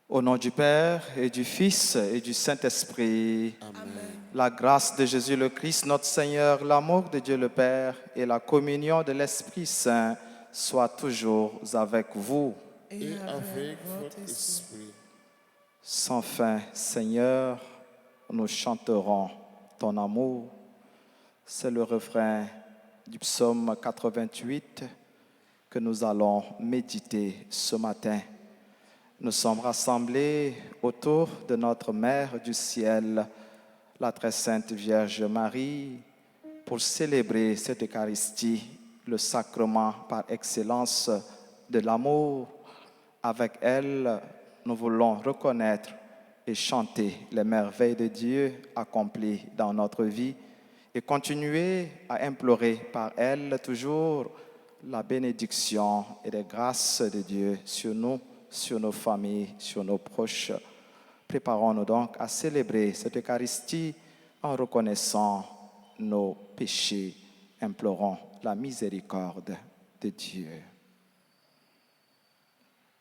Au nom du Père et du Fils et du Saint-Esprit, Amen. la grâce de Jésus le Christ, notre Seigneur, l'amour de Dieu le Père et la communion de l'Esprit Saint soient toujours avec vous. Et avec votre esprit. Sans fin, Seigneur, nous chanterons ton amour. C'est le refrain du psaume 88 que nous allons méditer ce matin. Nous sommes rassemblés autour de notre Mère du ciel, la très sainte Vierge Marie, pour célébrer cette Eucharistie, le sacrement par excellence de l'amour. Avec elle, nous voulons reconnaître et chanter les merveilles de Dieu accomplies dans notre vie et continuer à implorer par elle toujours la bénédiction et les grâces de Dieu sur nous, sur nos familles, sur nos proches. Préparons-nous donc à célébrer cette Eucharistie en reconnaissant nos péchés. Implorons la miséricorde de Dieu.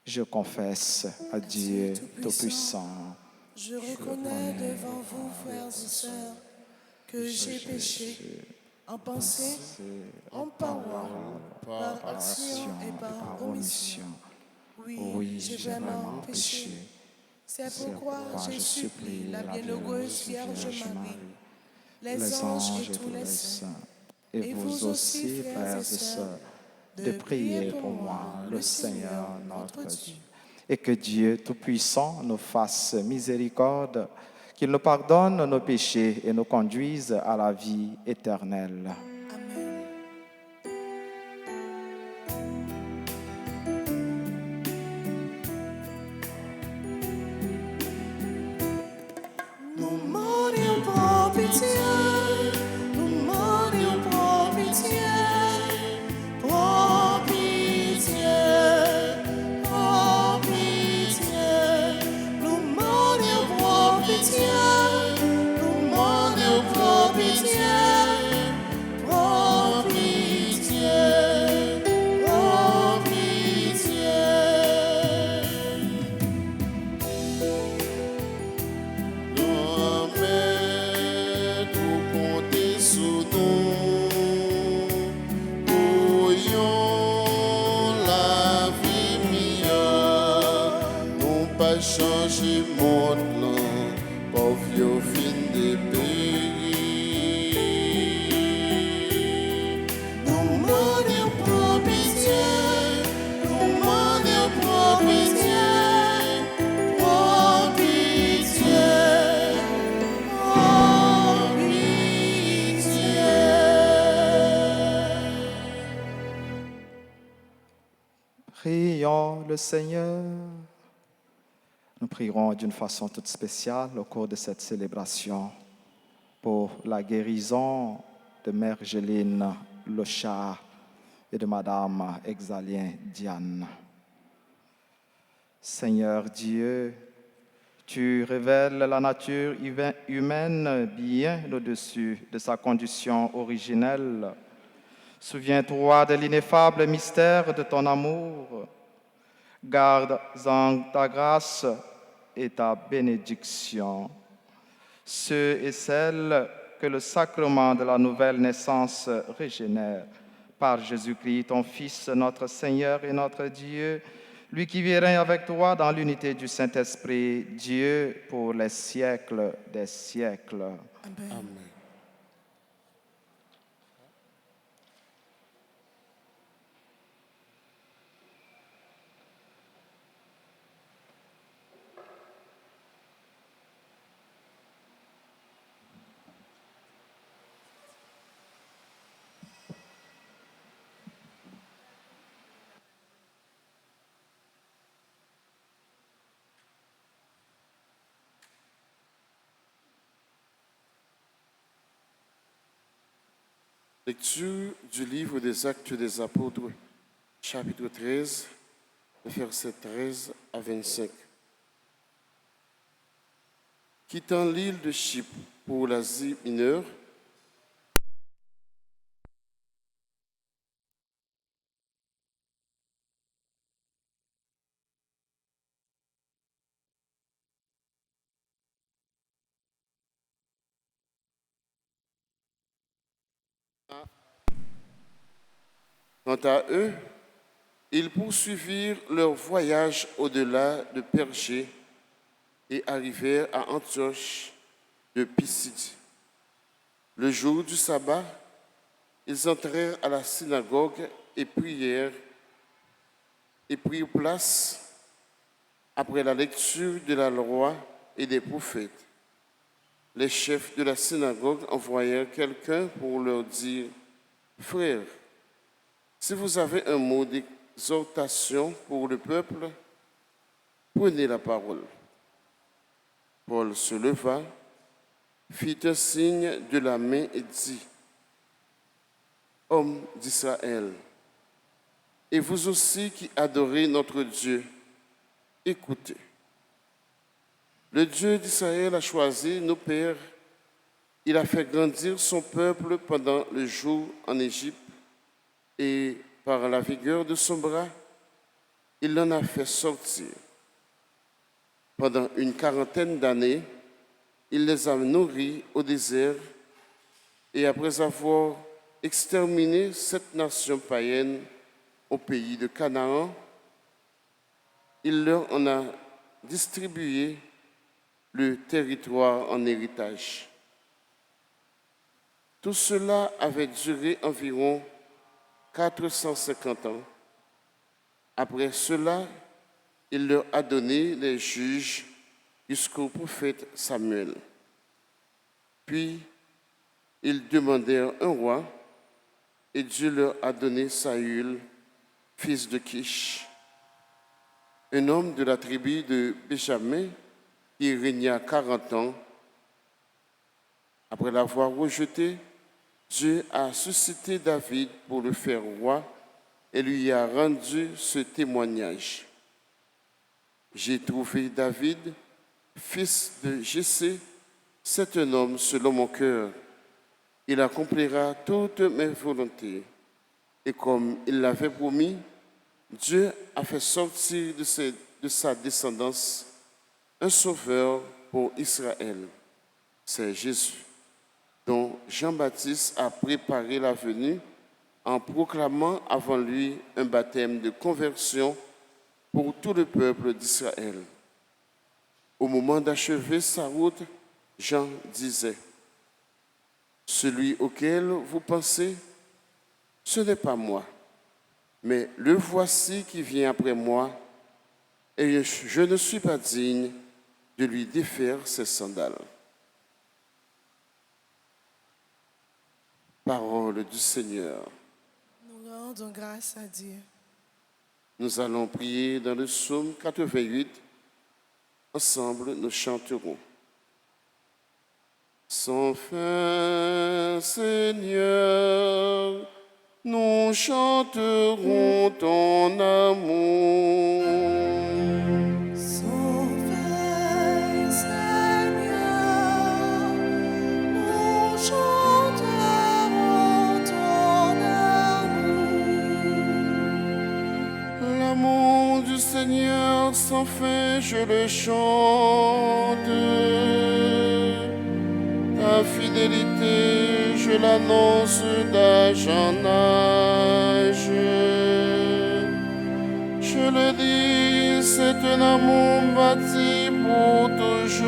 Je confesse à Dieu Tout-Puissant. Je reconnais devant vous, frères et sœurs, que j'ai péché en pensée, en parole, par action et par omission. Oui, j'ai vraiment péché. C'est pourquoi je supplie la bienheureuse Vierge Marie, les anges et tous les saints, et vous aussi, frères et sœurs, de prier pour moi, le Seigneur notre Dieu. Et que Dieu Tout-Puissant nous fasse miséricorde, qu'il nous pardonne nos péchés et nous conduise à la vie éternelle. Amen. Nous morions pour pitié, nous morions pour pitié, pour pitié, pour pitié. Nous morions pour pitié, nous morions pour pitié, pour pitié, pour pitié. Mais tout compter sous nous, voyons la vie meilleure, non pas changer monde là, pour vieux fin de pays. Nous morions pour pitié, nous morions pour pitié, pour pitié, pour pitié. Prions le Seigneur. Nous prierons d'une façon toute spéciale au cours de cette célébration pour la guérison de Mère Géline Lochard et de Madame Exalien Diane. Seigneur Dieu, tu révèles la nature humaine bien au-dessus de sa condition originelle. Souviens-toi de l'ineffable mystère de ton amour. Garde en ta grâce et ta bénédiction ceux et celles que le sacrement de la nouvelle naissance régénère par Jésus-Christ, ton Fils, notre Seigneur et notre Dieu, lui qui vit et règne avec toi dans l'unité du Saint-Esprit, Dieu pour les siècles des siècles. Amen. Lecture du livre des Actes des Apôtres, chapitre 13, versets 13 à 25. Quittant l'île de Chypre pour l'Asie mineure, quant à eux, ils poursuivirent leur voyage au-delà de Pergée et arrivèrent à Antioche de Pisidie. Le jour du sabbat, ils entrèrent à la synagogue et prirent place après la lecture de la loi et des prophètes. Les chefs de la synagogue envoyèrent quelqu'un pour leur dire: « Frères, si vous avez un mot d'exhortation pour le peuple, prenez la parole. » Paul se leva, fit un signe de la main et dit: « Hommes d'Israël, et vous aussi qui adorez notre Dieu, écoutez. Le Dieu d'Israël a choisi nos pères, il a fait grandir son peuple pendant le jour en Égypte, et par la vigueur de son bras, il l'en a fait sortir. Pendant une 40aine d'années, il les a nourris au désert, et après avoir exterminé cette nation païenne au pays de Canaan, il leur en a distribué le territoire en héritage. Tout cela avait duré environ 450 ans. Après cela, il leur a donné les juges jusqu'au prophète Samuel. Puis, ils demandèrent un roi, et Dieu leur a donné Saül, fils de Kish, un homme de la tribu de Benjamin qui régna 40 ans. Après l'avoir rejeté, Dieu a suscité David pour le faire roi et lui a rendu ce témoignage. J'ai trouvé David, fils de Jessé, c'est un homme selon mon cœur. Il accomplira toutes mes volontés. Et comme il l'avait promis, Dieu a fait sortir de sa descendance un sauveur pour Israël. C'est Jésus, dont Jean-Baptiste a préparé la venue en proclamant avant lui un baptême de conversion pour tout le peuple d'Israël. Au moment d'achever sa route, Jean disait: « Celui auquel vous pensez, ce n'est pas moi, mais le voici qui vient après moi, et je ne suis pas digne de lui défaire ses sandales. » Parole du Seigneur. Nous rendons grâce à Dieu. Nous allons prier dans le psaume 88. Ensemble, nous chanterons. Sans fin, Seigneur, nous chanterons ton amour. Sans fin, Seigneur, nous chanterons ton amour. L'amour du Seigneur sans fin, je le chante. Ta fidélité, je l'annonce d'âge en âge. Je le dis, c'est un amour bâti pour toujours.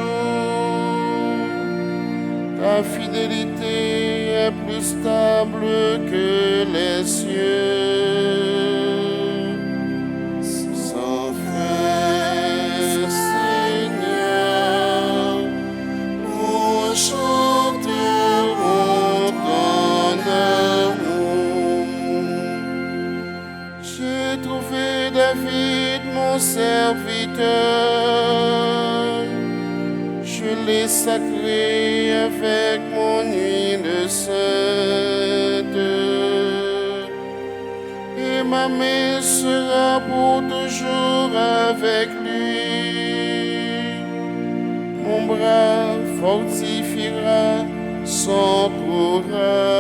Ta fidélité est plus stable que les cieux. Sans fin, Seigneur, nous chanterons ton amour. J'ai trouvé David, mon serviteur. Je l'ai sacré avec mon huile sainte. ma main sera pour toujours avec lui. Mon bras fortifiera son courage.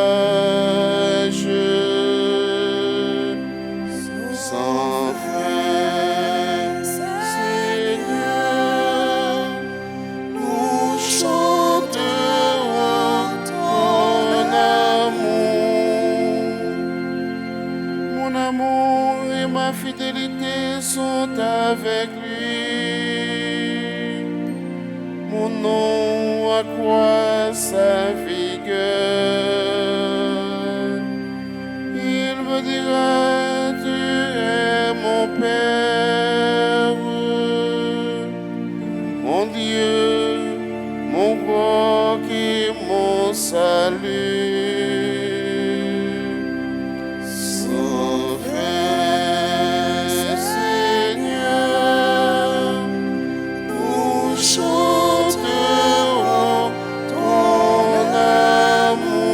Sans fin, Seigneur, nous chanterons ton amour. Mon amour et ma fidélité sont avec lui. Mon nom accroît sa vigueur. Il me dira, tu es mon Père, mon Dieu, mon roc et mon salut. Sans fin, Seigneur, nous chanterons ton amour.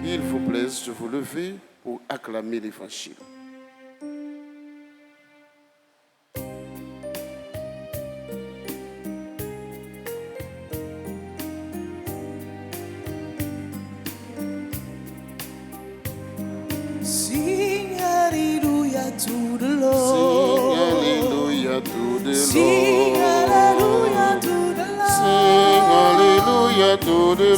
Il vous plaise de vous lever pour acclamer l'Évangile. Sing hallelujah to the Sing Lord. Alléluia to the Sing Lord. hallelujah to the Lord. Sing Alléluia to the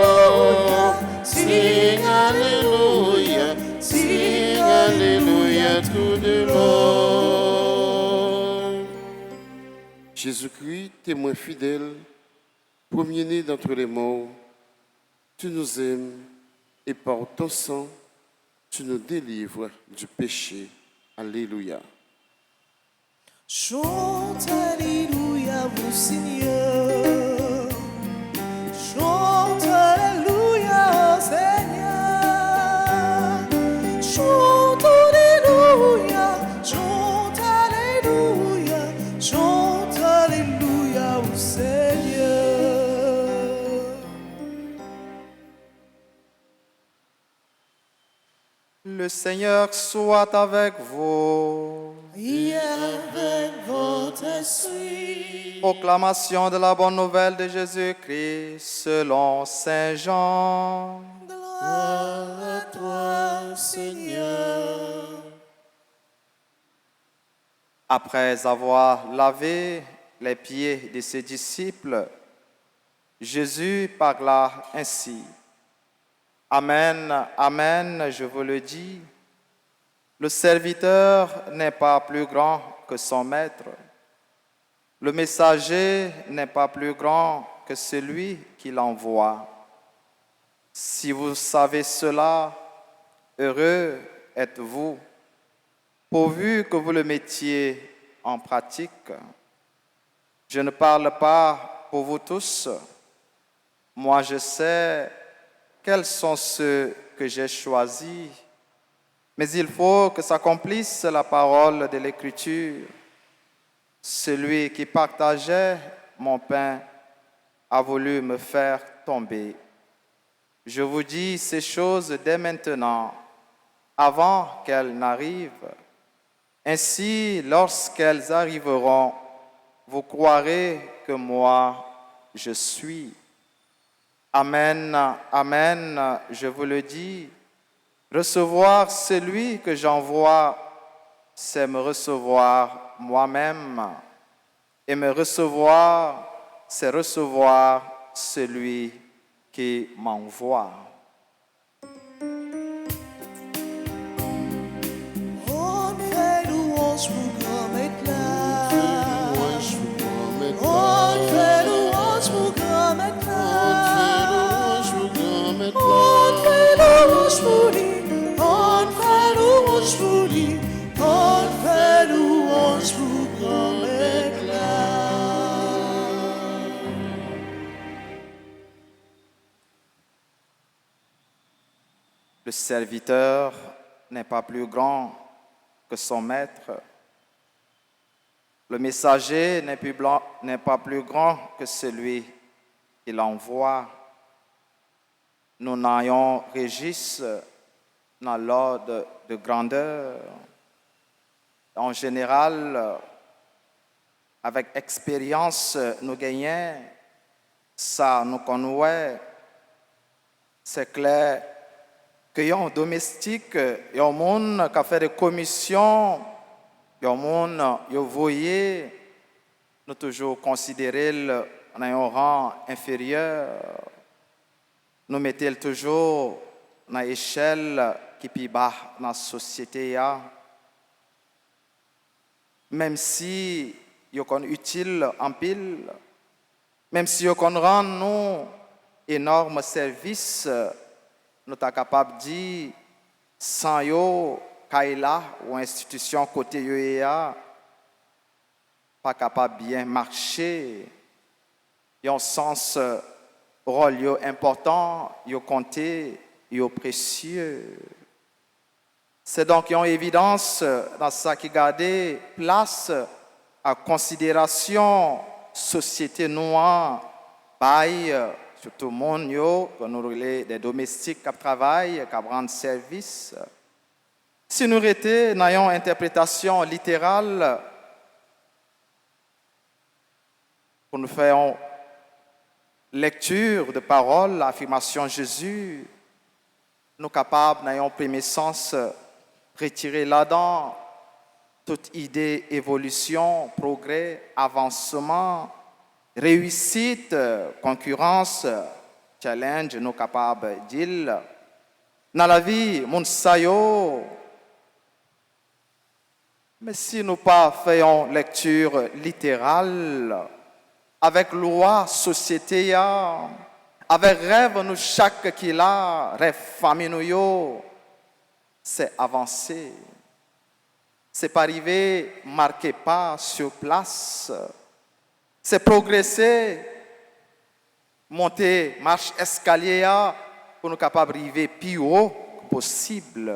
Lord. Sing Alléluia. Sing Alléluia to the Lord. Jésus-Christ, témoin fidèle, premier-né d'entre les morts, tu nous aimes et par ton sang, tu nous délivres du péché. Alléluia. Chante alléluia au Seigneur. Chante alléluia au Seigneur. Chante alléluia. Chante alléluia. Chante alléluia au Seigneur. Le Seigneur soit avec vous. Et avec votre esprit. Proclamation de la bonne nouvelle de Jésus-Christ selon Saint Jean. Gloire à toi, Seigneur. Après avoir lavé les pieds de ses disciples, Jésus parla ainsi. Amen, amen, je vous le dis, le serviteur n'est pas plus grand que son maître. Le messager n'est pas plus grand que celui qui l'envoie. Si vous savez cela, heureux êtes-vous, pourvu que vous le mettiez en pratique. Je ne parle pas pour vous tous. Moi, je sais quels sont ceux que j'ai choisis. Mais il faut que s'accomplisse la parole de l'Écriture. Celui qui partageait mon pain a voulu me faire tomber. Je vous dis ces choses dès maintenant, avant qu'elles n'arrivent. Ainsi, lorsqu'elles arriveront, vous croirez que moi, je suis. Amen, amen, je vous le dis. Recevoir celui que j'envoie, c'est me recevoir moi-même. Et me recevoir, c'est recevoir celui qui m'envoie. On fait louange pour grand éclat. On fait louange pour grand éclat. On fait louange pour lui. On fait louange pour lui. On fait louange pour grand éclat. Le serviteur n'est pas plus grand que son maître. Le messager n'est pas plus grand que celui qui l'envoie. nous n'ayons Régis dans l'ordre de grandeur. En général, avec expérience, nous gagnons, ça nous connaît. C'est clair qu'il y a un domestique, il y a un monde qui a fait des commissions, il y a un monde qui a voyé, nous toujours considérer dans un rang inférieur. Nous mettons toujours dans l'échelle qui est plus bas dans la société. Même si ils sont utiles en pile, même si ils rendent nous énormes services, nous sommes capables de dire, sans eux, Kaila ou institution côté yoéa, pas capable de bien marcher. Il y a un sens rôle important, il compté, il précieux. C'est donc une évidence dans ça qui garde place à considération société noire, bail sur tout le monde, que nous relais des domestiques qui travaillent, qui rendent service. Si nous étions dans une interprétation littérale, pour nous faire une lecture de paroles, l'affirmation de Jésus, nous sommes capables, dans un premier sens, retirer là-dedans toute idée, évolution, progrès, avancement, réussite, concurrence, challenge, nous sommes capables de dire. Dans la vie, mon sayo. Mais si nous pas faisons lecture littérale, avec loi, société, avec rêve, nous chaque qui là, rêve famille nous, c'est avancer. C'est pas arriver, marquer pas sur place. C'est progresser, monter, marche escalier pour nous capables d'arriver plus haut que possible.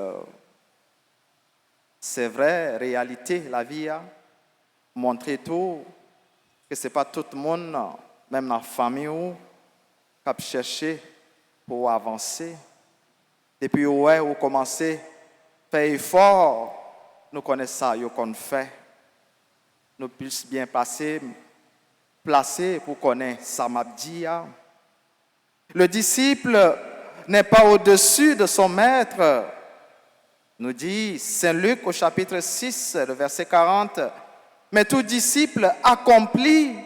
C'est vrai, réalité, la vie a montré tout, que ce n'est pas tout le monde, même dans la famille, qui a cherché pour avancer. Depuis ouais, vous commencez à faire effort, nous connaissons ça, qu'on fait. Nous puissions bien placer pour connaître ça m'a dit. Le disciple n'est pas au-dessus de son maître. Nous dit Saint Luc au chapitre 6, le verset 40. Mais tout disciple accompli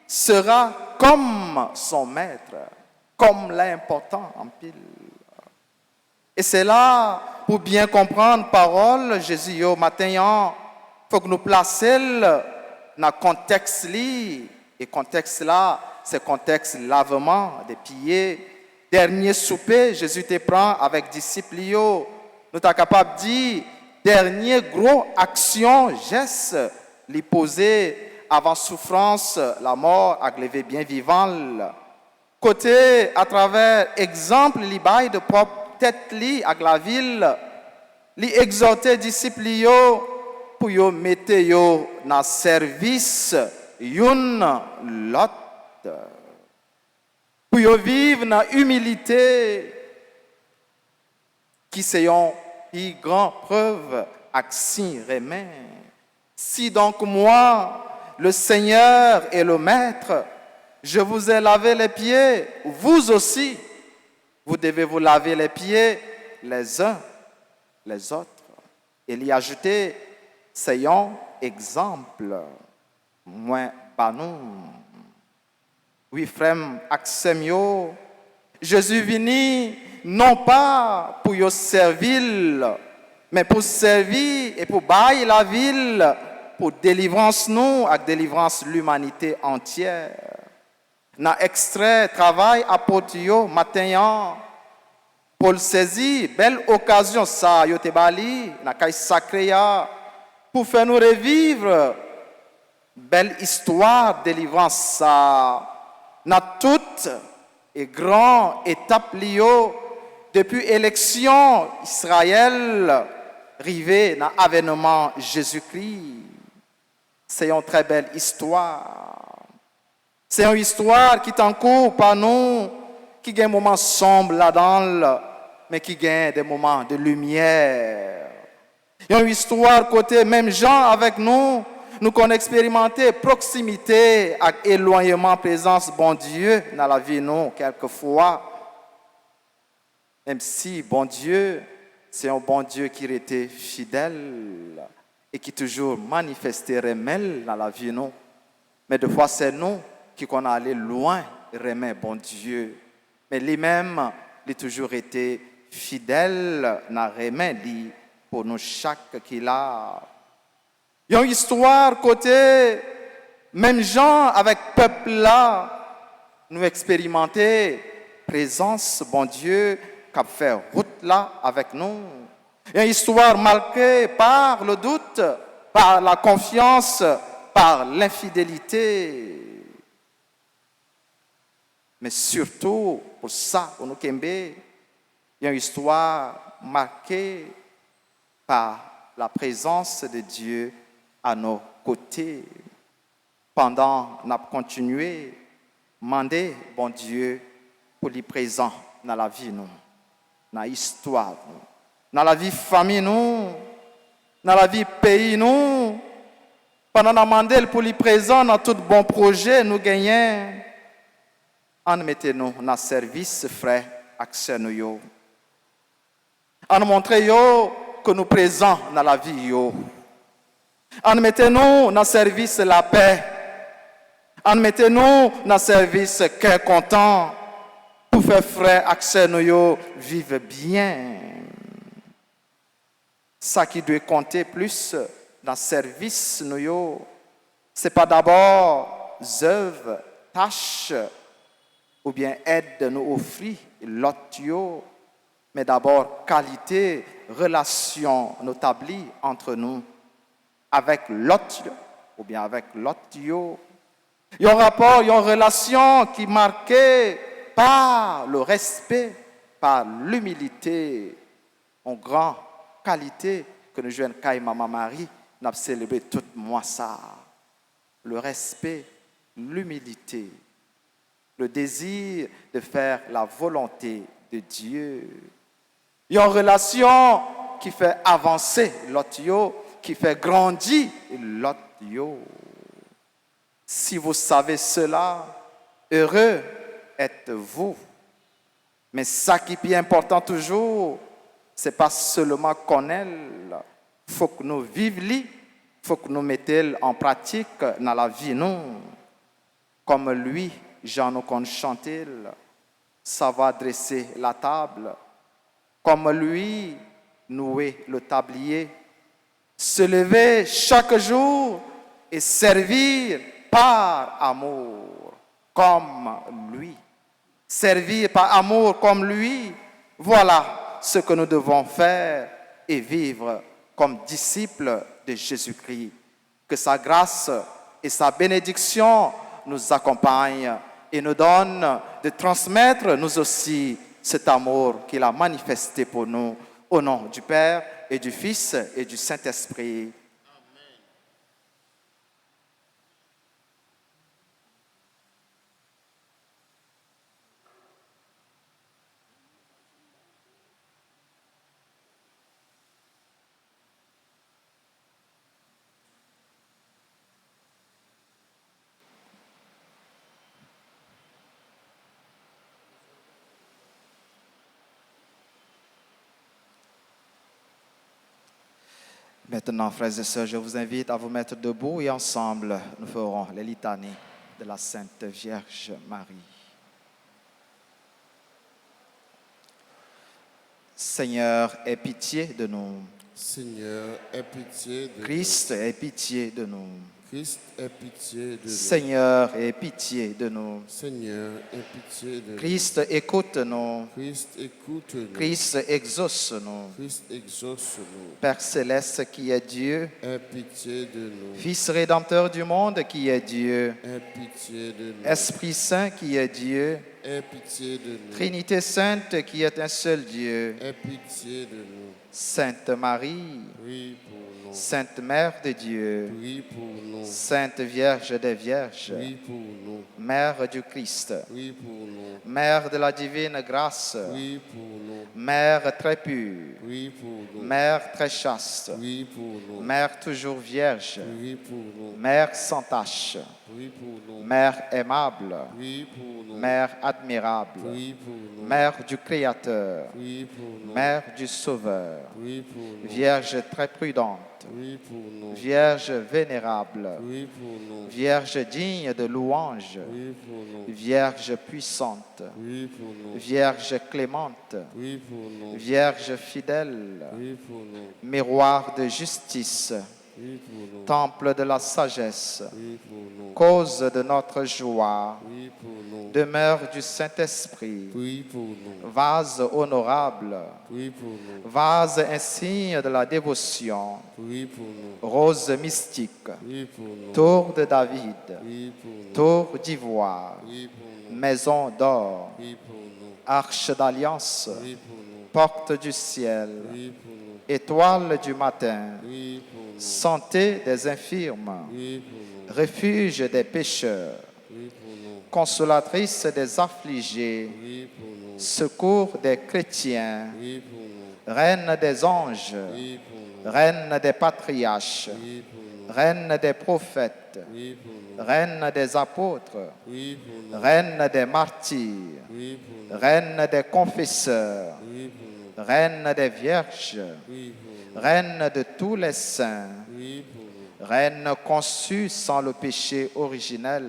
sera comme son maître, comme l'important en pile. Et c'est là, pour bien comprendre la parole, Jésus au matin, il faut que nous placions dans le contexte là. Et contexte là, c'est contexte lavement des pieds. Dernier souper, Jésus te prend avec disciples. Nous sommes capables de dire, dernier gros action, geste, les poser avant souffrance, la mort, à lever bien vivant. Côté, à travers exemple, les bails de propre tête li avec la ville, li exhorter disciples pour yo mettre yo dans service une l'autre, pour yo vivre dans humilité qui c'est une grande preuve action remet. Si donc moi, le Seigneur et le Maître, je vous ai lavé les pieds, vous aussi, vous devez vous laver les pieds les uns les autres. Il y a ajouté, c'est un exemple. Moi, pas nous. Oui, frère, Axemio, Jésus venu non pas pour vous servir, mais pour servir et pour bailler la ville, pour délivrance nous, avec délivrance l'humanité entière. Dans extrait travail apôtre matin Paul saisi belle occasion ça yo te bali na kay sacré pour faire nous revivre belle histoire délivrance ça na toute et grand étape lio depuis élection Israël arrivé dans avènement Jésus-Christ. C'est une très belle histoire. C'est une histoire qui est en cours par nous qui gagne des moments sombres là-dedans, mais qui gagne des moments de lumière. Il y a une histoire côté même gens avec nous, nous qu'on expérimenté proximité avec éloignement, présence bon Dieu dans la vie nous quelquefois. Même si bon Dieu, c'est un bon Dieu qui était fidèle et qui toujours manifestait remède dans la vie nous. Mais des fois c'est nous qui qu'on allé loin remède bon Dieu. Mais lui-même, il a toujours été fidèle dans remède pour nous chaque qu'il a. Il y a une histoire côté même gens avec peuple là, nous expérimenter présence bon Dieu qui a fait route là avec nous. Il y a une histoire marquée par le doute, par la confiance, par l'infidélité. Mais surtout, pour ça, pour nous Kembe, il y a une histoire marquée par la présence de Dieu à nos côtés. Pendant qu'on a continué, demander bon Dieu pour lui présent dans la vie, nous, dans l'histoire, nous, dans la vie famille, nous, dans la vie pays, nous. Pendant qu'on a demandé pour lui présent dans tout bon projet, nous gagnons. En mettez-nous dans le service, frère, accès nous. En montrant que nous présents dans la vie. En mettez-nous dans le service la paix. En mettez-nous dans le service cœur content. Pour faire frère, accès nous vivre bien. Ça qui doit compter plus dans le service nous, c'est pas d'abord œuvres, tâches, ou bien aide nous offrir l'autre, mais d'abord qualité, relation nous établie entre nous avec l'autre ou bien avec l'autre. Il y a un rapport, il y a une relation qui est marquée par le respect, par l'humilité, en grande qualité que nous jouons Kai Maman Marie, nous avons célébré tout mois ça. Le respect, l'humilité, le désir de faire la volonté de Dieu. Il y a une relation qui fait avancer l'autre, qui fait grandir l'autre. Si vous savez cela, heureux êtes-vous. Mais ça qui est important toujours, c'est pas seulement connaître, il faut que nous vivions, il faut que nous mettions en pratique dans la vie, nous. Comme lui, Jean nous qu'on chantait, ça va dresser la table. Comme lui, nouer le tablier. Se lever chaque jour et servir par amour, comme lui. Servir par amour comme lui, voilà ce que nous devons faire et vivre comme disciples de Jésus-Christ. Que sa grâce et sa bénédiction nous accompagnent et nous donnent de transmettre nous aussi cet amour qu'il a manifesté pour nous. Au nom du Père et du Fils et du Saint-Esprit. Maintenant, frères et sœurs, je vous invite à vous mettre debout et ensemble, nous ferons les litanies de la Sainte Vierge Marie. Seigneur, aie pitié de nous. Seigneur, aie pitié de Christ, aie pitié de nous. nous. Christ, aie pitié de nous. Seigneur, aie pitié de nous. Seigneur, aie pitié de nous. Christ, écoute-nous. Christ, écoute-nous. Christ, exauce-nous. Christ, exauce-nous. Père céleste qui est Dieu, Aie pitié de nous. Fils rédempteur du monde qui est Dieu, Aie pitié de nous. Esprit Saint qui est Dieu, Aie pitié de nous. Trinité Sainte qui est un seul Dieu, Aie pitié de nous. Sainte Marie, Prie pour nous. Sainte Mère de Dieu, Prie pour nous. Sainte Vierge des Vierges, Prie pour nous. Mère du Christ, prie pour nous. Mère de la divine grâce, Prie pour nous. Mère très pure, Prie pour nous. Mère très chaste, Prie pour nous. Mère toujours vierge, Prie pour nous. Mère sans tache, Prie pour nous. Mère aimable, Prie pour nous. Mère admirable, Prie pour nous. Mère du Créateur, Prie pour nous. Mère du Sauveur, Prie pour nous. Vierge très prudente, Prie pour nous. Vierge vénérable, Prie pour nous. Vierge digne de louange, Prie pour nous. Vierge puissante, Prie pour nous. Vierge clémente, Prie pour nous. Vierge fidèle, Prie pour nous. miroir de justice, Prie pour nous. temple de la sagesse, Prie pour nous. cause de notre joie, Prie pour nous. demeure du Saint-Esprit, Prie pour nous. vase honorable, Prie pour nous. vase insigne de la dévotion, Prie pour nous. rose mystique, Prie pour nous. tour de David, Prie pour nous. tour d'ivoire, Prie pour nous. maison d'or, Prie pour nous. arche d'alliance, Prie pour nous. porte du ciel, Prie pour nous. étoile du matin, Prie pour nous. santé des infirmes, Prie pour nous. refuge des pécheurs, Prie pour nous. consolatrice des affligés, Prie pour nous. secours des chrétiens, Prie pour nous. reine des anges, Prie pour nous. reine des patriarches, Prie pour nous. reine des prophètes, Prie pour nous. reine des apôtres, Prie pour nous. reine des martyrs, Prie pour nous. reine des confesseurs, Prie pour nous. reine des vierges, Prie pour nous. reine de tous les saints, Prie pour nous. reine conçue sans le péché originel,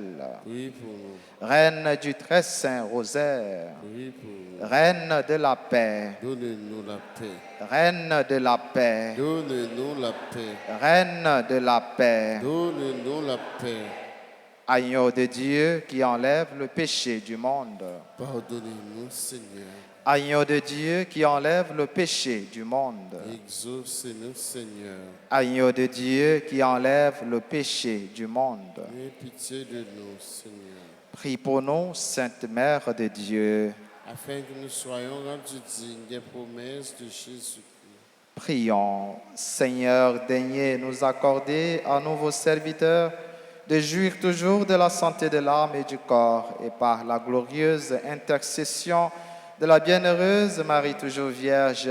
Prie pour nous. reine du très saint rosaire, Prie pour nous. reine de la paix, Donne-nous la paix. reine de la paix, Donne-nous la paix. reine de la paix, Donne-nous la paix. agneau de Dieu qui enlève le péché du monde, Pardonnez-nous, Seigneur. agneau de Dieu qui enlève le péché du monde, Exaucez-nous, Seigneur. agneau de Dieu qui enlève le péché du monde. Aie pitié de nous, Seigneur, Prie pour nous, Sainte Mère de Dieu. afin que nous soyons rendus dignes des promesses de Jésus-Christ. Prions, Seigneur, daignez nous accorder à nous, vos serviteurs, de jouir toujours de la santé de l'âme et du corps, et par la glorieuse intercession de la bienheureuse Marie toujours Vierge,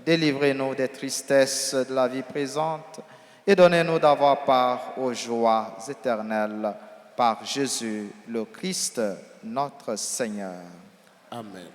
délivrez-nous des tristesses de la vie présente et donnez-nous d'avoir part aux joies éternelles par Jésus le Christ, notre Seigneur. Amen.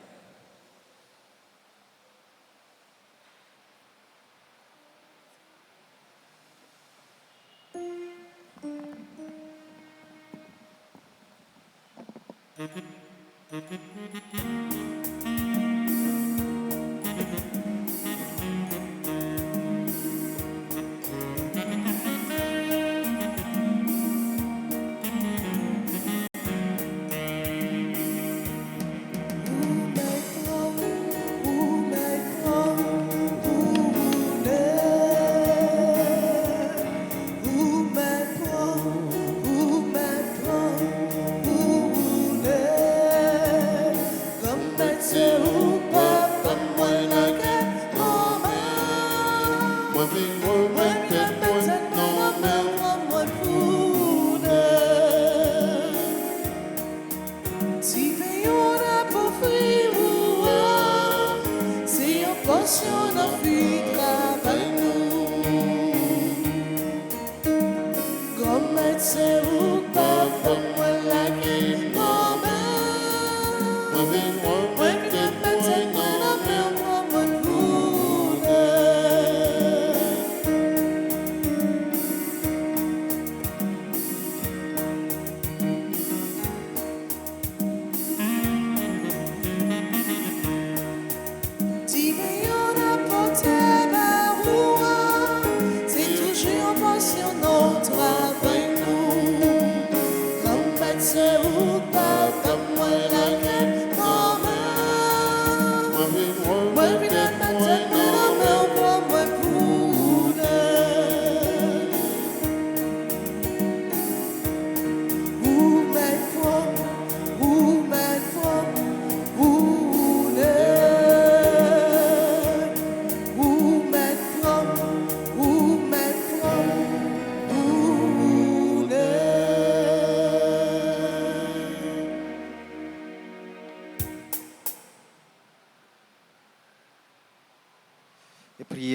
C'est toujours en passion notre avec nous.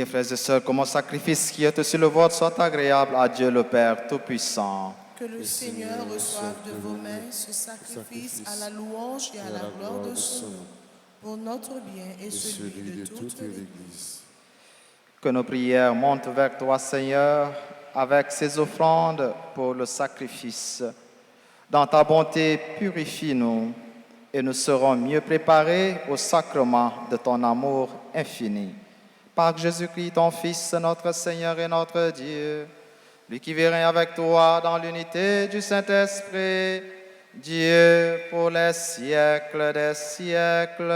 priez, frères et sœurs, que mon sacrifice qui est aussi le vôtre soit agréable à Dieu le Père Tout-Puissant. Que le Seigneur reçoive de vos mains ce sacrifice à la louange et à la gloire de son nom, pour notre bien et celui de toute l'Église. Que nos prières montent vers toi, Seigneur, avec ces offrandes pour le sacrifice. Dans ta bonté, purifie-nous et nous serons mieux préparés au sacrement de ton amour infini. Par Jésus-Christ, ton Fils, notre Seigneur et notre Dieu, lui qui vit rien avec toi dans l'unité du Saint-Esprit, Dieu pour les siècles des siècles.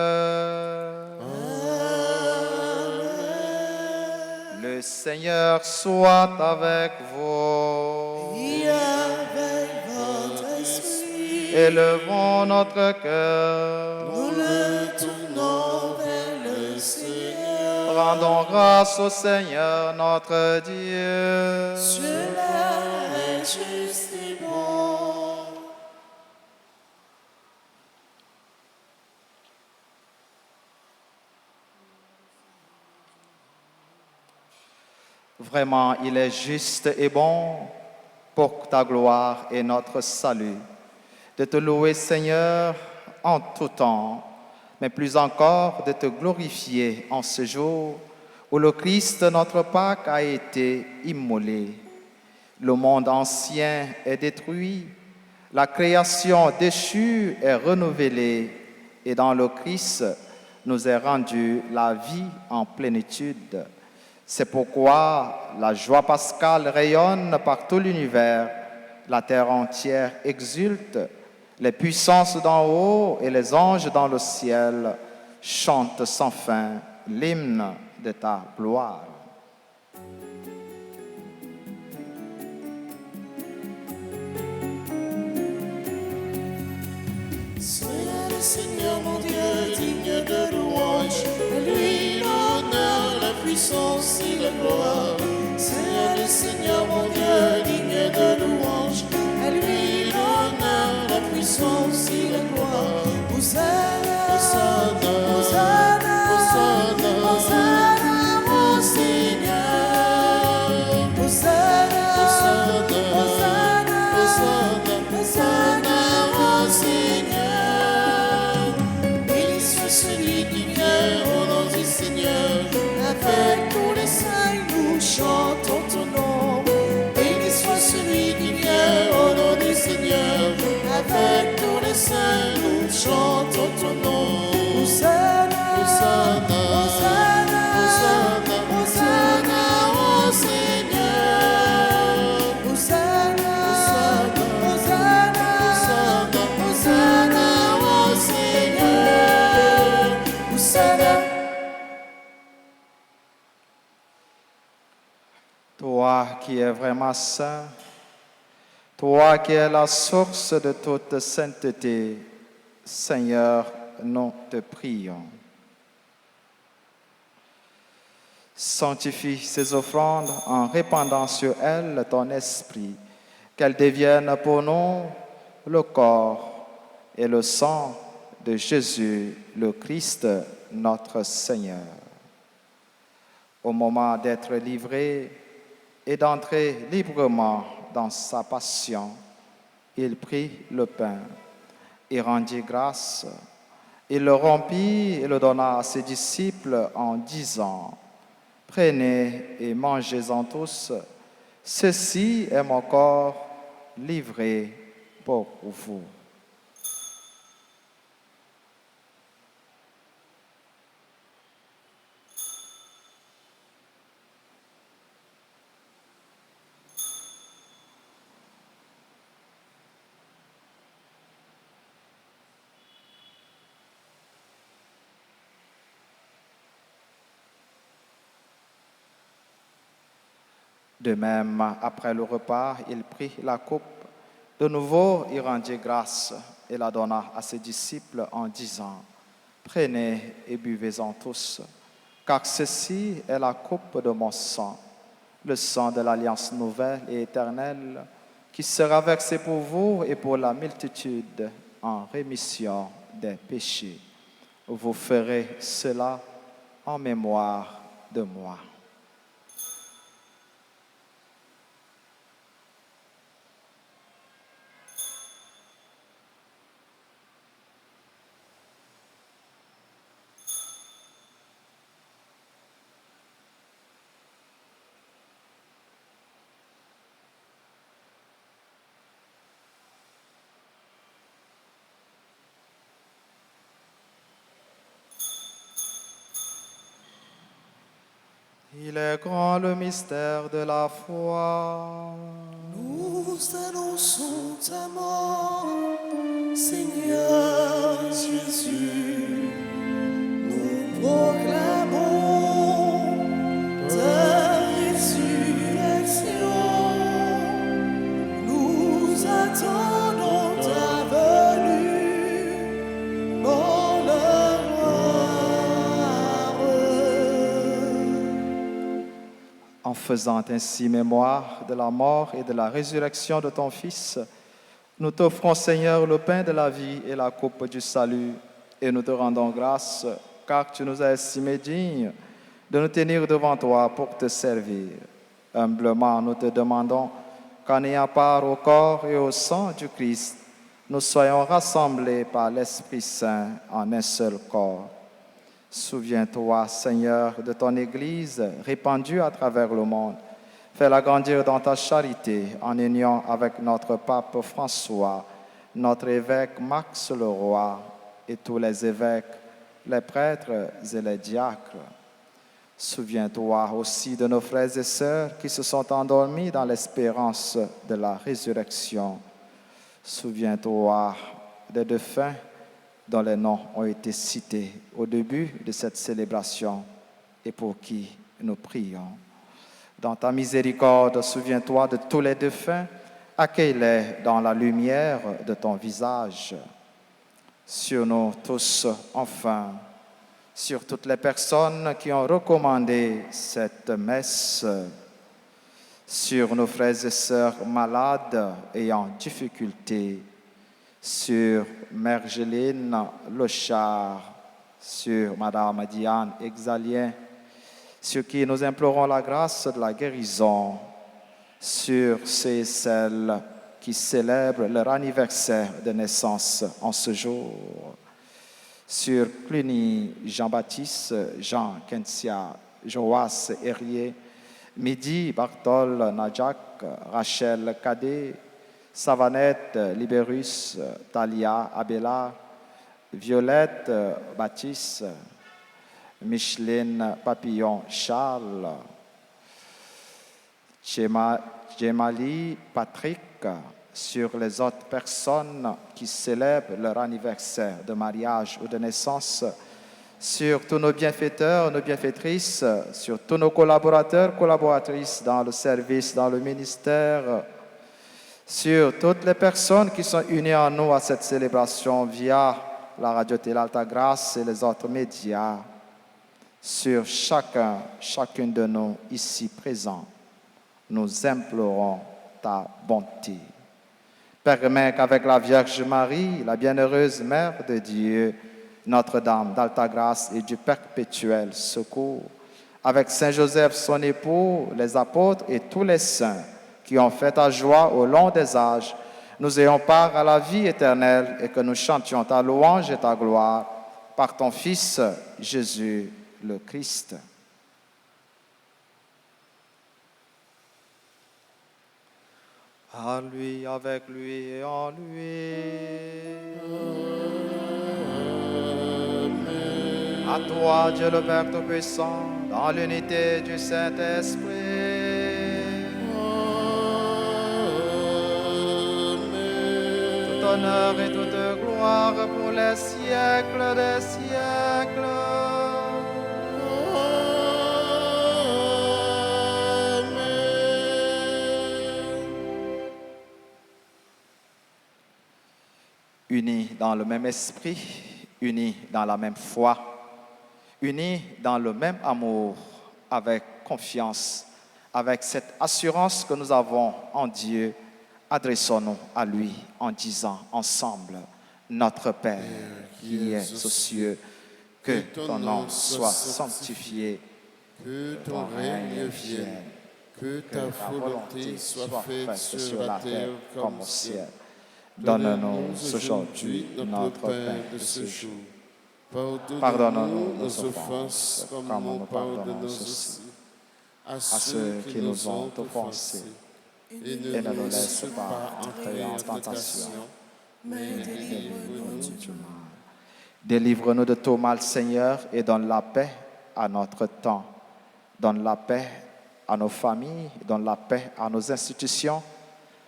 Le Seigneur soit avec vous. Et avec votre esprit, Élevons notre cœur. nous le tournons vers le Seigneur. Rendons grâce au Seigneur notre Dieu. Cela est juste et bon. Vraiment, il est juste et bon pour ta gloire et notre salut de te louer, Seigneur, en tout temps, mais plus encore de te glorifier en ce jour où le Christ, notre Pâque, a été immolé. Le monde ancien est détruit, la création déchue est renouvelée, et dans le Christ nous est rendue la vie en plénitude. C'est pourquoi la joie pascale rayonne par tout l'univers, la terre entière exulte, les puissances d'en haut et les anges dans le ciel chantent sans fin l'hymne de ta gloire. Sois le Seigneur mon Dieu, digne de louange, à lui l'honneur, la puissance et la gloire. Sois le Seigneur mon Dieu, digne de louange, à lui l'honneur, la puissance et la gloire. Hosanna, Hosanna, Hosanna, Hosanna, mon Seigneur. Hosanna, Hosanna, Hosanna, Hosanna, mon Seigneur. Béni soit celui qui vient au nom du Seigneur. Avec tous les saints, nous chantons ton nom. Béni soit celui qui vient au nom du Seigneur. Avec tous les saints, nous chantons ton nom. Hosanna, Hosanna, Hosanna, Hosanna, Hosanna, au Seigneur. Hosanna, Hosanna, Hosanna, Hosanna, Hosanna, au Seigneur. Hosanna. Toi qui es vraiment saint, toi qui es la source de toute sainteté, Seigneur, nous te prions. Sanctifie ces offrandes en répandant sur elles ton esprit, qu'elles deviennent pour nous le corps et le sang de Jésus, le Christ, notre Seigneur. Au moment d'être livré et d'entrer librement dans sa passion, il prit le pain et rendit grâce. Il le rompit et le donna à ses disciples en disant: Prenez et mangez-en tous, ceci est mon corps livré pour vous. De même, après le repas, il prit la coupe. De nouveau, il rendit grâce et la donna à ses disciples en disant: Prenez et buvez-en tous, car ceci est la coupe de mon sang, le sang de l'alliance nouvelle et éternelle, qui sera versé pour vous et pour la multitude en rémission des péchés. Vous ferez cela en mémoire de moi. Il est grand le mystère de la foi. Nous annonçons ta mort, Seigneur Jésus. Nous proclamons ta résurrection. Nous attendons ta venue dans la gloire. En faisant ainsi mémoire de la mort et de la résurrection de ton Fils, nous t'offrons, Seigneur, le pain de la vie et la coupe du salut, et nous te rendons grâce, car tu nous as estimés dignes de nous tenir devant toi pour te servir. Humblement, nous te demandons qu'en ayant part au corps et au sang du Christ, nous soyons rassemblés par l'Esprit Saint en un seul corps. Souviens-toi, Seigneur, de ton Église répandue à travers le monde. Fais-la grandir dans ta charité en union avec notre pape François, notre évêque Max le Roi et tous les évêques, les prêtres et les diacres. Souviens-toi aussi de nos frères et sœurs qui se sont endormis dans l'espérance de la résurrection. Souviens-toi des défunts dont les noms ont été cités au début de cette célébration et pour qui nous prions. Dans ta miséricorde, souviens-toi de tous les défunts, accueille-les dans la lumière de ton visage. Sur nous tous, enfin, sur toutes les personnes qui ont recommandé cette messe, sur nos frères et sœurs malades et en difficulté, sur Mère Géline Lochard, sur Madame Diane Exalien, sur qui nous implorons la grâce de la guérison, sur ceux et celles qui célèbrent leur anniversaire de naissance en ce jour, sur Cluny Jean-Baptiste, Jean Kentia, Joas Herrier, Midi Bartol Nadjak, Rachel Cadet, Savanette Libérus, Talia Abela, Violette Baptiste, Micheline Papillon Charles, Djemali Patrick, sur les autres personnes qui célèbrent leur anniversaire de mariage ou de naissance, sur tous nos bienfaiteurs, nos bienfaitrices, sur tous nos collaborateurs, collaboratrices dans le service, dans le ministère, sur toutes les personnes qui sont unies en nous à cette célébration via la radio-télé Alta Grâce et les autres médias, sur chacune de nous ici présents, nous implorons ta bonté. Permets qu'avec la Vierge Marie, la bienheureuse Mère de Dieu, Notre-Dame d'Alta Grâce et du perpétuel secours, avec Saint Joseph son époux, les apôtres et tous les saints qui ont fait ta joie au long des âges, nous ayons part à la vie éternelle et que nous chantions ta louange et ta gloire par ton Fils Jésus le Christ. À lui, avec lui et en lui. Amen. À toi, Dieu le Père Tout-Puissant, dans l'unité du Saint-Esprit. Amen. Tout honneur et toute gloire pour les siècles des siècles. Unis dans le même esprit, unis dans la même foi, unis dans le même amour, avec confiance, avec cette assurance que nous avons en Dieu, adressons-nous à lui en disant ensemble, Notre Père qui es aux cieux, que ton nom soit sanctifié, que ton règne vienne, que ta volonté soit faite sur la terre comme au ciel. Donne-nous aujourd'hui notre pain de ce jour. Pardonne-nous nos offenses, comme nous pardonnons aussi à ceux qui nous ont offensés. Et ne nous laisse pas entrer en tentation, mais délivre-nous du mal. Délivre-nous de tout mal, Seigneur, et donne la paix à notre temps. Donne la paix à nos familles, donne la paix à nos institutions,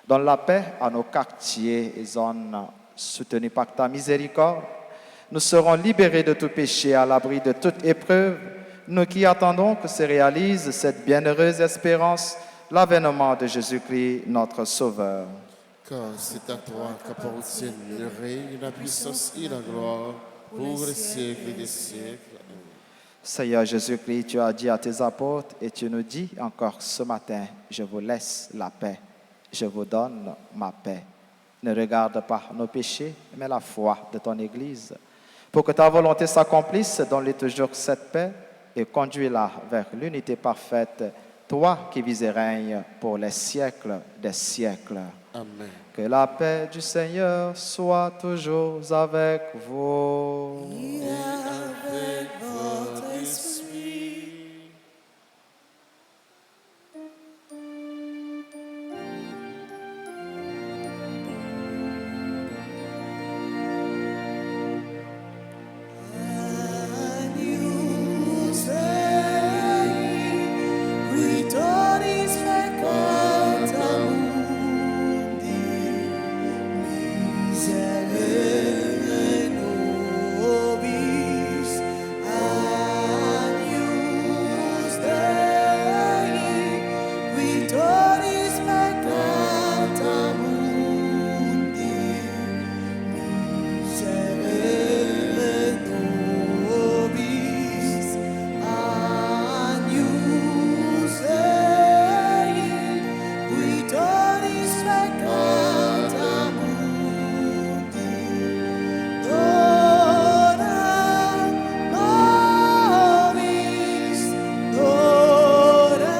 donne la paix à nos quartiers et zones soutenus par ta miséricorde. Nous serons libérés de tout péché, à l'abri de toute épreuve, nous qui attendons que se réalise cette bienheureuse espérance, l'avènement de Jésus-Christ, notre Sauveur. Car c'est à toi qu'appartiennent le règne, la puissance et la gloire pour les siècles des siècles. Seigneur Jésus-Christ, tu as dit à tes apôtres et tu nous dis encore ce matin, je vous laisse la paix, je vous donne ma paix. Ne regarde pas nos péchés, mais la foi de ton Église. Pour que ta volonté s'accomplisse, donne-lui toujours cette paix et conduis-la vers l'unité parfaite, toi qui vis et règnes pour les siècles des siècles. Amen. Que la paix du Seigneur soit toujours avec vous. Et avec votre esprit. Agnus Dei, qui tollis peccata mundi, miserere nobis. Agnus Dei, qui tollis peccata mundi, miserere nobis. Agnus Dei, qui tollis peccata mundi, dona nobis, dona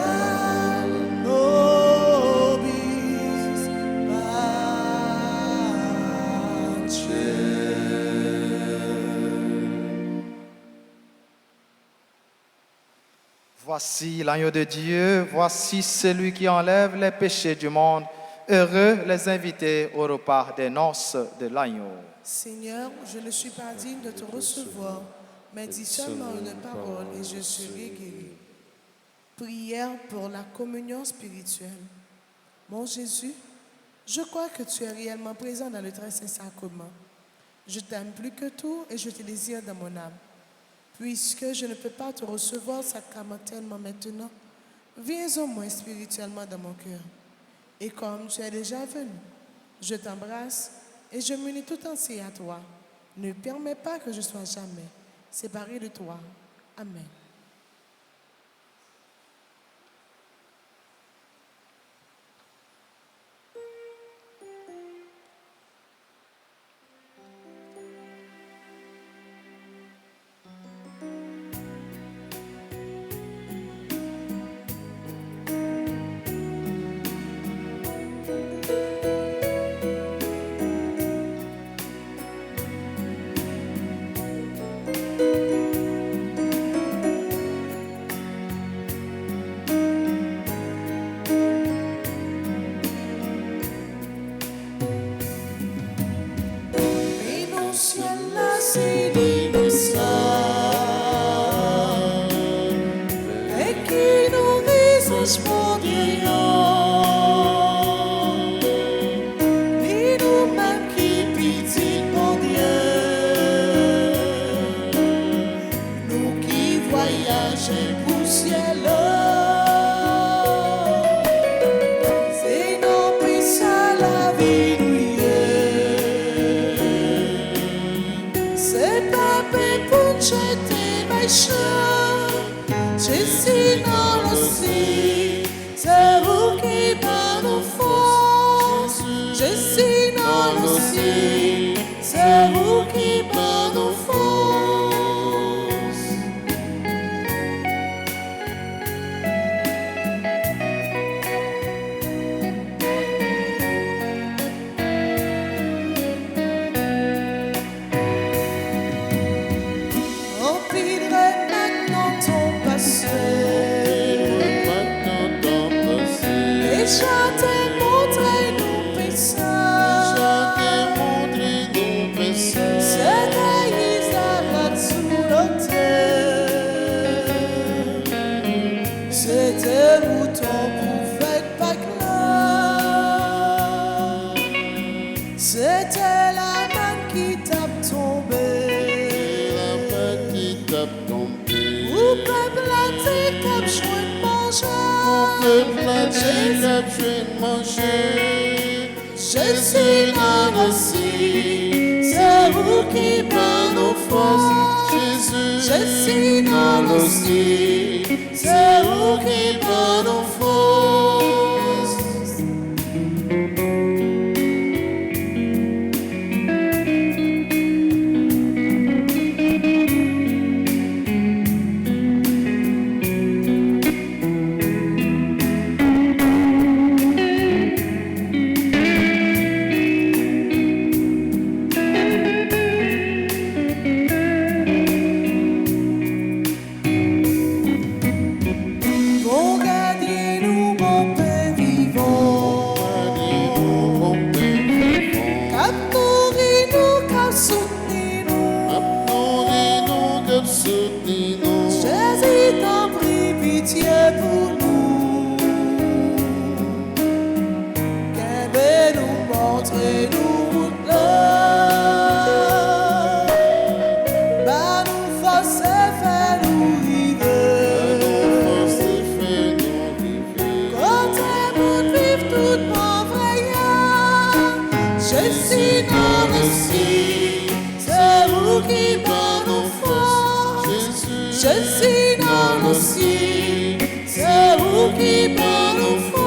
nobis pace. Voici l'agneau de Dieu, voici celui qui enlève les péchés du monde. Heureux les invités au repas des noces de l'agneau. Seigneur, je ne suis pas digne de te recevoir, mais dis seulement une parole et je serai guéri. Prière pour la communion spirituelle. Mon Jésus, je crois que tu es réellement présent dans le très saint sacrement. Je t'aime plus que tout et je te désire dans mon âme. Puisque je ne peux pas te recevoir sacramentellement maintenant, viens au moins spirituellement dans mon cœur. Et comme tu es déjà venu, je t'embrasse et je m'unis tout entier à toi. Ne permets pas que je sois jamais séparé de toi. Amen. Et je t'ai montré nos péchés. C'était la main qui tape tombée. La main qui tape tombée. Ou peuple a dit comme je veux manger. Peuple a dit comme je veux manger. Jésus non aussi, c'est vous qui prend nos forces. Jésus non aussi, c'est vous qui prend nos forces. Bon gardien-nous, bon Père vivant. Cap nourris-nous, cap soutenez-nous. Jésus t'en prie, pitié pour nous. Qu'aimez-nous, montrez-nous route là. Bah nous force et fais-nous river. Côté pour vivre tout mon voyage. Jésus non aussi, c'est vous qui prend nos forces. Jésus non aussi, c'est vous qui prend nos forces.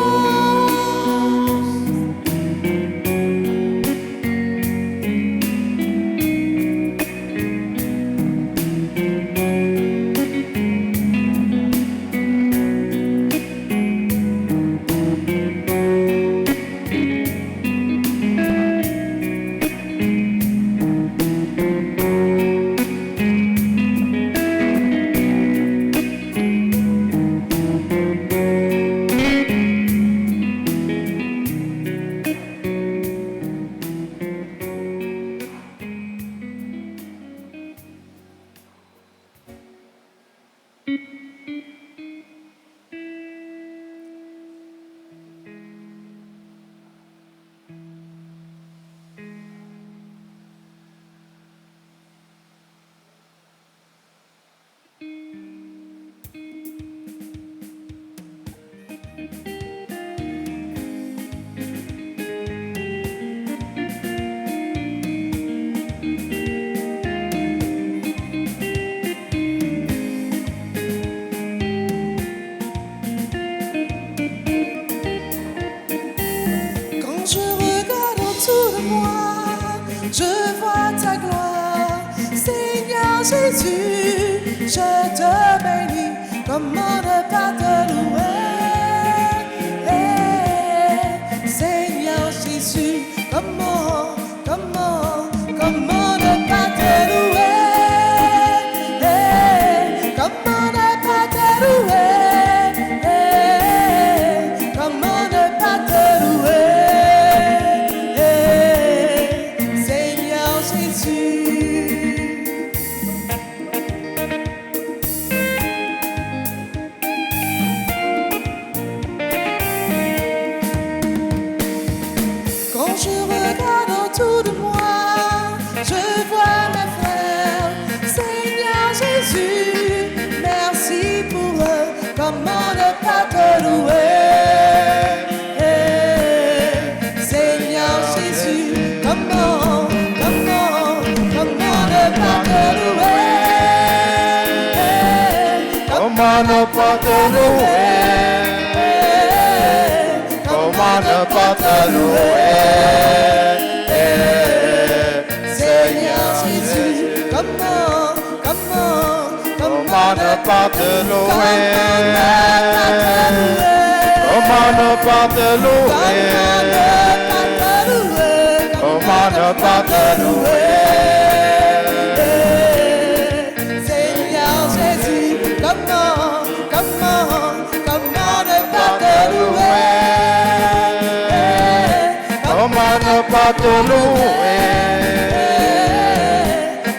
Quand je regarde autour de moi, je vois ta gloire. Seigneur Jésus, je te bénis. Comment ne pas te louer? Seigneur Jésus, comment ne pas te louer? Comment ne pas te louer? Comment ne pas te louer? Seigneur Jésus. Quand je regarde autour de moi, je vois mes frères. Seigneur Jésus, merci pour eux. Comment ne pas te louer? Seigneur Jésus, comment ne pas te louer? Comment ne pas te louer? Comment ne pas te louer? Seigneur Jésus, comment ne pas te louer? Comment ne pas te louer? Comment ne pas te louer? Seigneur Jésus, comment ne pas te louer? Comment ne pas te louer?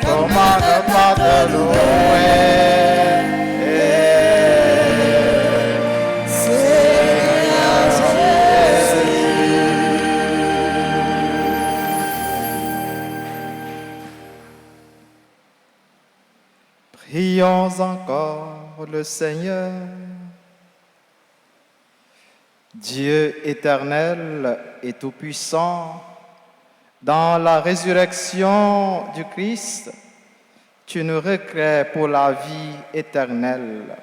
Comment ne pas te louer? Seigneur Jésus. Prions encore le Seigneur. Dieu éternel et tout-puissant, dans la résurrection du Christ, tu nous recrées pour la vie éternelle.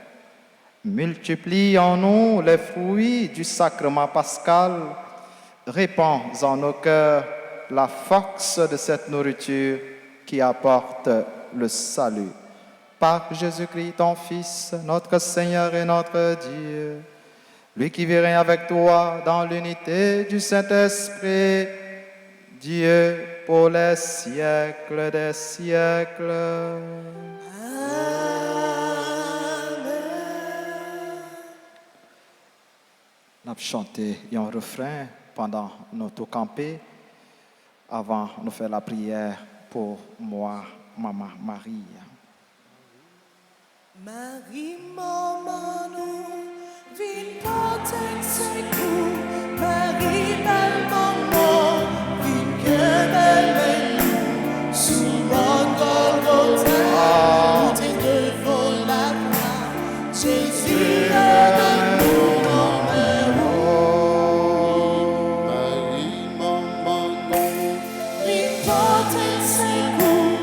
Multiplie en nous les fruits du sacrement pascal. Répands en nos cœurs la force de cette nourriture qui apporte le salut. Par Jésus-Christ, ton Fils, notre Seigneur et notre Dieu, lui qui vit règne avec toi dans l'unité du Saint-Esprit, Dieu pour les siècles des siècles. Nous avons chanté un refrain pendant notre campé avant de faire la prière pour moi, Maman Marie. Marie, maman, nous, viens porter ses coups. Marie, belle maman, viens que belle nous. Sous mon Golgotha, nous t'es devant la croix. Jésus, avec nous, mon héros. Marie, maman, nous, Viens porter ses coups.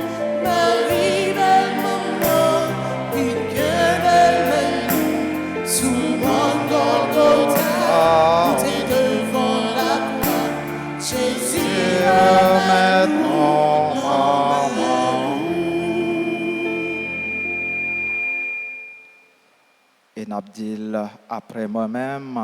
Marie, belle maman, viens que belle nous. Sous mon Golgotha, nous t'es devant la croix. Jésus, avec nous, mon héros. Et Nabdil, après moi-même,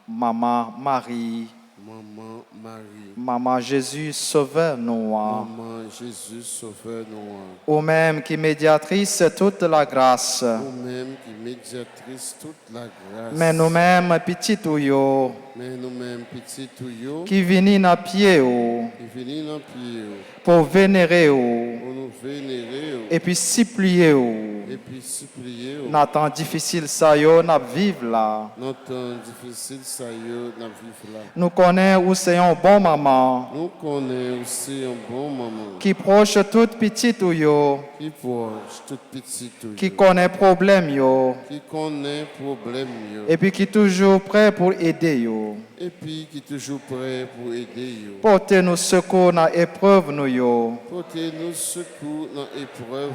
Maman Marie, maman Marie, Maman Jésus, sauveur-nous. maman Jésus, sauveur-nous. Ou même qui médiatrice toute la grâce. Nous-mêmes qui médiatrice toute la grâce. Mais nous-mêmes, petit yo, Mais nous-mêmes, petit tuyau, qui vini na pied ou, qui venons dans pied, pour vénérer ou, pour nous vénérer, et puis supplier ou. et puis supplier. Dans temps difficile ça yo, n'a vivre là. Notre temps difficile, ça y est, dans vivre là. Nous connaissons où c'est un bon maman, Nous connaissons aussi un bon maman qui proche toute petite ou yo, qui proche toute petite tuyau, qui connaît problème yo, qui connaît problème, yo, et puis qui toujours prêt pour aider yo. et puis qui est toujours prêt pour aider. Yo. Portez nous secours dans l'épreuve nous yo. Portez-nous secours dans l'épreuve.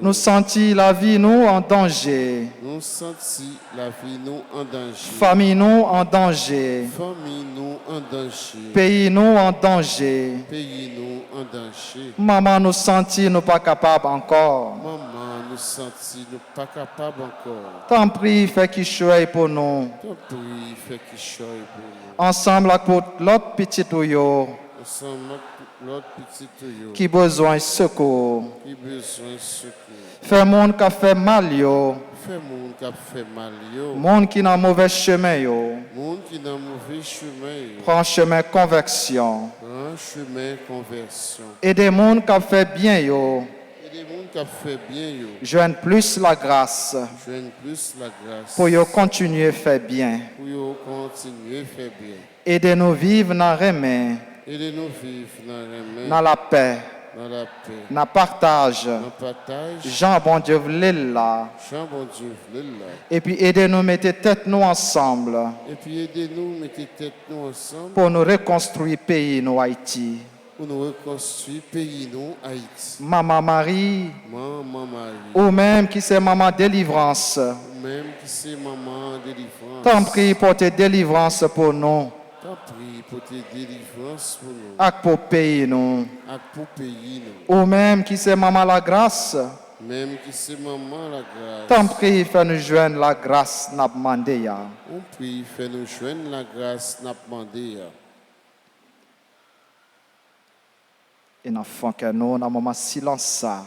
Nous sentis la vie nous en danger, Nous sentis la vie nous en danger. famille nous en danger, Famille nous en danger. pays nous en danger. Pays nous en danger. Maman nous sentit nous pas capables encore. Maman nous sentis nous pas capables encore. Tant prie, fais qu'il choisit pour nous. Ton prix fait qu'il choisit pour nous. Ensemble avec l'autre petit yo Ensemble avec l'autre petit tuyau qui besoin de secours. qui besoin de secours. Fait monde qui a fait mal yo, Fait monde qui a fait mal. Yo. monde qui dans mauvais chemin yo, Monde qui dans mauvais chemin. Yo. prend chemin conversion. Un chemin conversion. Et des monde qui a fait bien yo, Et des monde qui a fait bien. Yo. joignent plus la grâce Joignent plus la grâce. pour yo continuer faire bien. Pour yo continuer à faire bien. Aidez-nous vivre dans remède, Aidez-nous vivre dans le dans la paix, dans la paix, dans le partage. dans le partage. Jean bon Dieu voulait là. Jean bon Dieu, là. Et puis aidez-nous mettre tête nous ensemble Et puis aidez-nous, mettez tête nous ensemble pour nous reconstruire pays nous Haïti. pour nous reconstruire pays nous Haïti. Maman Marie, Maman Marie, ou même qui c'est maman délivrance, ou même qui c'est maman délivrance. t'en prie pour tes délivrances pour nous, T'en prie pour tes délivrances pour nous, et pour pays nous. et pour pays nous. Ou même qui c'est maman la grâce, Même qui c'est maman la grâce. t'en prie fais nous joindre la grâce n'a demandé ya. On prie, fais nous joindre la grâce n'a demandé. Et nous faisons que nous, dans un moment silence ça,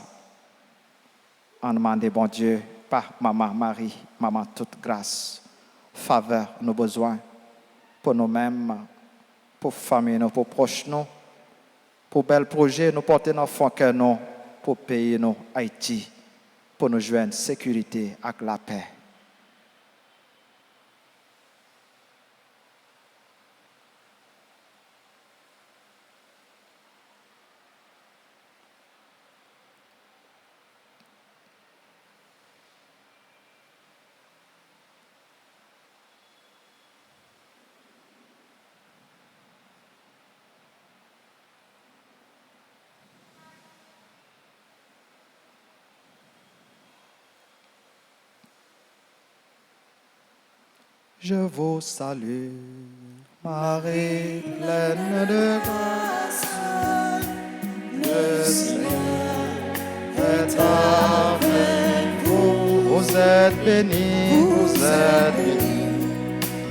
on demande bon Dieu, par maman Marie, maman toute grâce, faveur nos besoins, pour nous-mêmes, pour famille, nous, pour proches, nous, pour bel projet, nous porter dans fond que nous, pour pays, nous, Haïti, pour nous joindre sécurité avec la paix. je vous salue. Marie, pleine de grâce, le Seigneur est avec vous. Vous êtes bénie, vous êtes bénie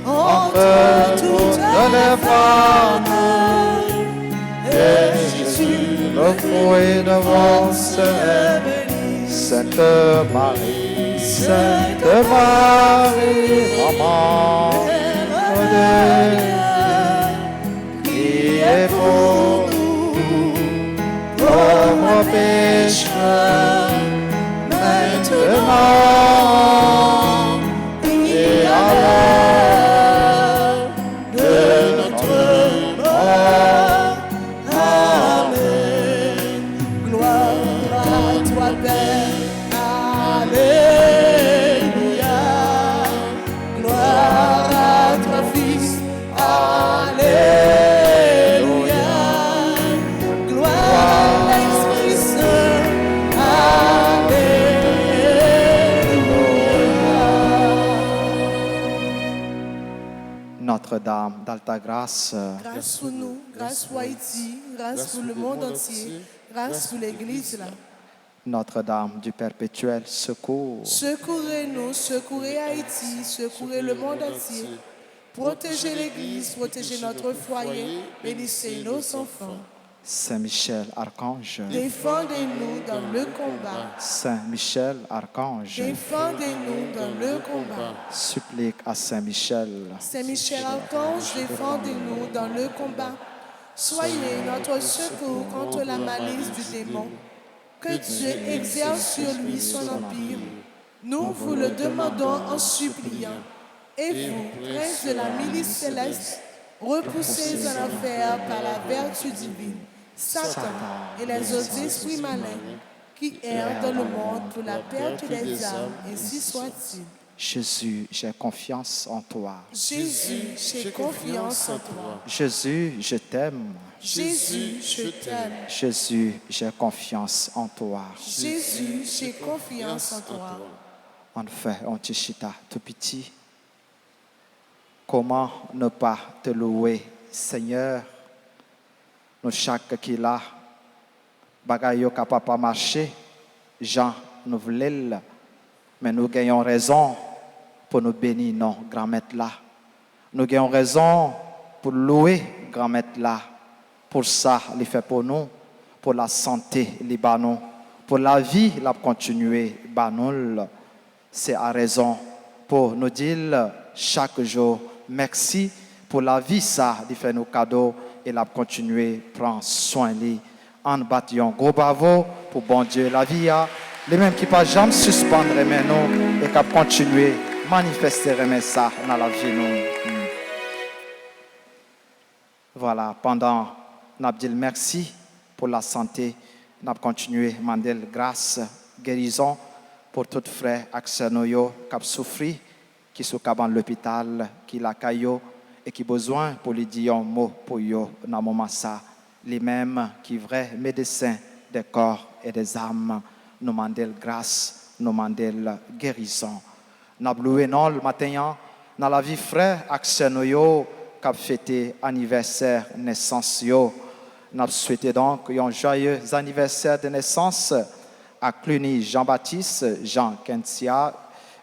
entre toutes les femmes. Et Jésus, le fruit de vos seins, Sainte Marie, Sainte Marie, maman de Dieu, priez pour nous, pauvres pécheurs, maintenant et à l'heure de notre mort. Amen. Gloire à toi, Père. Alléluia. Gloire à toi, Fils. Alléluia. Gloire à l'Esprit Saint. Alléluia. Notre-Dame d'Alta Grâce, Grâce pour nous, grâce pour Haïti, grâce pour le monde entier, grâce pour l'Église là. Notre-Dame du perpétuel secours, Secourez-nous, secourez Haïti, secourez le monde entier. Protégez l'Église, protégez notre foyer, bénissez nos enfants. Saint Michel Archange, Défendez-nous dans le combat. Saint Michel Archange, Défendez-nous dans le combat. supplique à Saint Michel, Saint Michel Archange, défendez-nous dans le combat. Soyez notre secours contre la malice du démon. Que Dieu exerce sur lui son empire. Nous vous le demandons en suppliant. Et vous, prince de la milice céleste, repoussez en enfer par la vertu divine Satan et les autres esprits malins qui errent dans le monde pour la perte des âmes, ainsi soit-il. Jésus, j'ai confiance en toi. Jésus, j'ai confiance en toi. Jésus, je t'aime. Jésus, je t'aime. Jésus, j'ai confiance en toi. Jésus, j'ai confiance en toi. En fait, on te chita tout petit. Comment ne pas te louer, Seigneur? Nous chaque qui là, bagaille capable pas marcher, Jean nous voulons, mais nous gagnons raison pour nous bénir, non, grand-maître là. Nous gagnons raison pour louer, grand-maître là. Pour ça, il fait pour nous, pour la santé, les banon, pour la vie, la continuer, banon. C'est à raison pour nous dire chaque jour, merci pour la vie, ça, il fait nos cadeaux et la continuer, prend soin de lui. En bâtillon, gros bravo pour bon Dieu, la vie, les mêmes qui ne pas jamais suspendre mais nous et qui continuer, manifester ça dans la vie, nous. Voilà, pendant nous avons dit merci pour la santé. Nous avons continué à demander grâce, guérison pour tous les frères Axenoyo qui ont souffert, qui sont dans l'hôpital, qui la caillou et qui ont besoin pour lui dire un mot pour eux dans le moment ça. Les mêmes qui sont vrais médecins des corps et des âmes. Nous demandons grâce, nous demandons guérison. Nous avons loué le matin dans la vie frère Axenoyo qui a fêté anniversaire naissance yo. Nous souhaitons donc un joyeux anniversaire de naissance à Cluny Jean-Baptiste, Jean Kentia,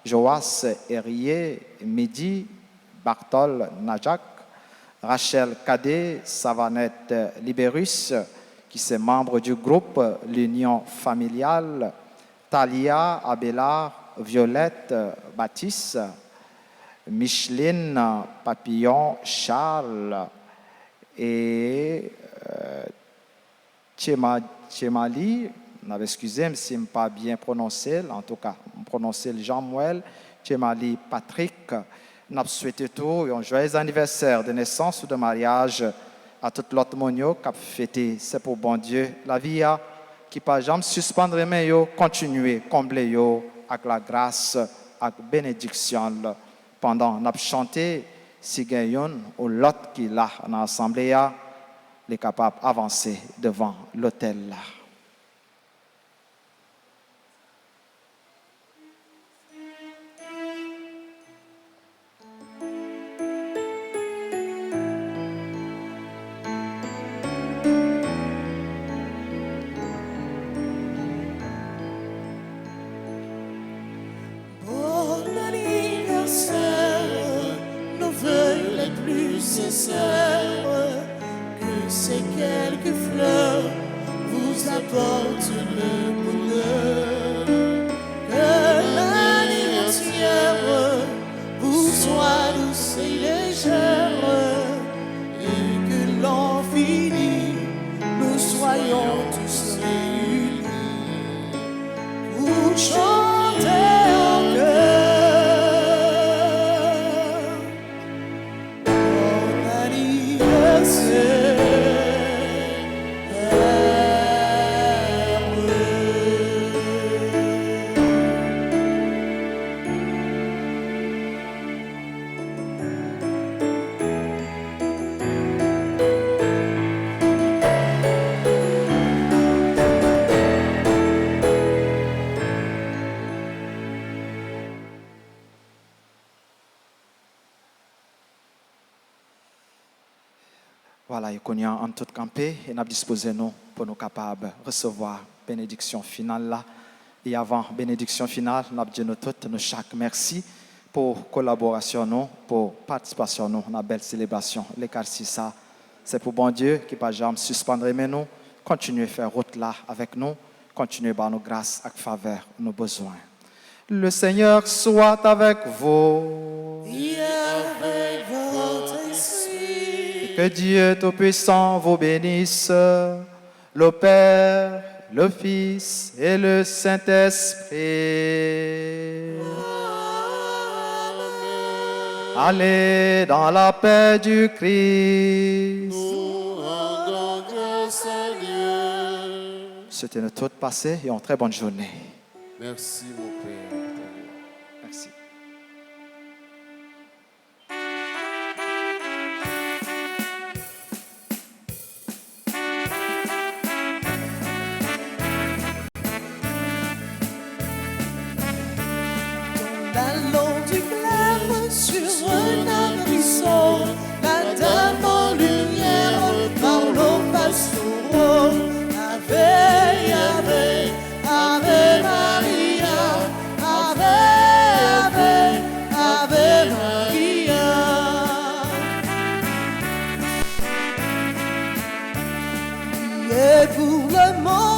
Joas Herrier, Midi, Bartol Najak, Rachel Cadet, Savanette Libérus, qui sont membres du groupe L'Union familiale, Talia Abélard, Violette Baptiste, Micheline Papillon Charles et Tchemali, excusez-moi si je ne pas bien prononcé, en tout cas, prononcé Jean-Mouel, Tchemali Patrick. Nous souhaitons tout un joyeux anniversaire de naissance ou de mariage à tout l'autre monde qui a fêté. C'est pour bon Dieu. La vie qui ne peut jamais suspendre mais continuer, combler avec la grâce, avec la bénédiction. Pendant nous chanté, si quelqu'un ou l'autre qui est là dans l'assemblée est capable d'avancer devant l'autel là. sœurs, que ces quelques fleurs vous apportent le bonheur. Que l'année entière vous soit douce et légère, et que l'an fini, nous soyons tous réunis pour chanter en chœur. Bon anniversaire. Voilà, et qu'on y a en tout campé, et nous avons disposé nous pour nous capables de recevoir la bénédiction finale là. Et avant la bénédiction finale, nous avons dit nous tous, nous chaque merci pour collaboration nous, pour participation nous dans la belle célébration. L'écarcie ça, c'est pour bon Dieu qui pas jamais suspendre mais nous, continuer à faire route là avec nous, continuer à nos grâces et faveur, nos besoins. Le Seigneur soit avec vous. Et avec votre esprit. Que Dieu Tout-Puissant vous bénisse, le Père, le Fils et le Saint-Esprit. Allez dans la paix du Christ. Nous rendons grâce à Dieu. C'était notre tout passé et une très bonne journée. Merci, mon Père. Merci. L'allons du clair sur un arbrisseau, la dame en lumière par l'eau pastoraux. Ave, Ave, Ave Maria, Ave, Ave, Ave Maria. Priez pour le monde.